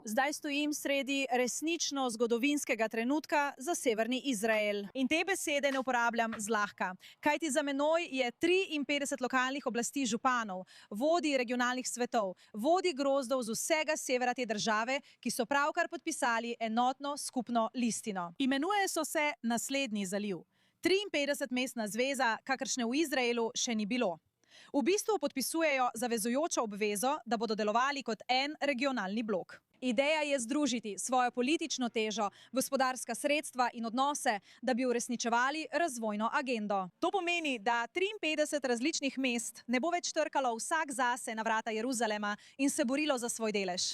Zdaj stojim sredi resnično zgodovinskega trenutka za severni Izrael. In te besede ne uporabljam zlahka. Kajti za menoj je 53 lokalnih oblasti županov, vodij regionalnih svetov, vodij grozdov z vsega severa te države, ki so pravkar podpisali enotno skupno listino. Imenuje so se Naslednji zaliv. 53 mestna zveza, kakršne v Izraelu še ni bilo. V bistvu podpisujejo zavezujočo obvezo, da bodo delovali kot en regionalni blok. Ideja je združiti svojo politično težo, gospodarska sredstva in odnose, da bi uresničevali razvojno agendo. To pomeni, da 53 različnih mest ne bo več trkalo vsak zase na vrata Jeruzalema in se borilo za svoj delež.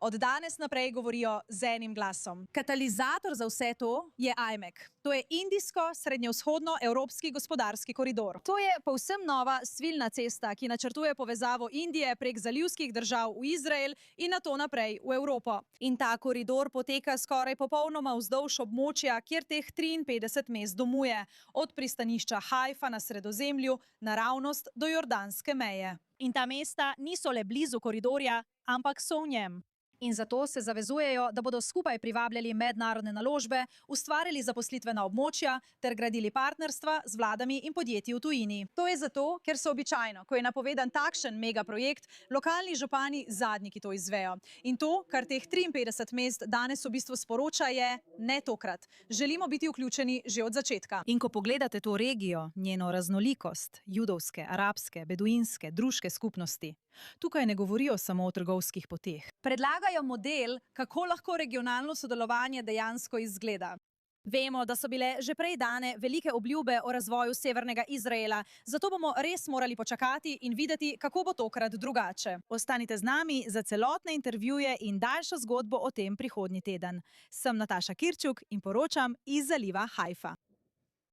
Od danes naprej govorijo z enim glasom. Katalizator za vse to je IMEC. To je Indijsko-srednjevzhodno-evropski gospodarski koridor. To je povsem nova svilna cesta, ki načrtuje povezavo Indije prek zalivskih držav v Izrael in nato naprej v Evropo. In ta koridor poteka skoraj popolnoma vzdolž območja, kjer teh 53 mest domuje, od pristanišča Haifa na Sredozemlju naravnost do jordanske meje. In ta mesta niso le blizu koridorja, ampak so v njem. In zato se zavezujejo, da bodo skupaj privabljali mednarodne naložbe, ustvarjali zaposlitvena območja ter gradili partnerstva z vladami in podjetji v tujini. To je zato, ker so običajno, ko je napovedan takšen megaprojekt, lokalni župani zadnji, ki to izvejo. In to, kar teh 53 mest danes v bistvu sporoča, je ne tokrat. Želimo biti vključeni že od začetka. In ko pogledate to regijo, njeno raznolikost, judovske, arabske, beduinske, druške skupnosti, tukaj ne govorijo samo o trgovskih poteh. Predlagajo model, kako lahko regionalno sodelovanje dejansko izgleda. Vemo, da so bile že prej dane velike obljube o razvoju severnega Izraela, zato bomo res morali počakati in videti, kako bo tokrat drugače. Ostanite z nami za celotne intervjuje in daljšo zgodbo o tem prihodnji teden. Sem Nataša Kirčuk in poročam iz zaliva Haifa.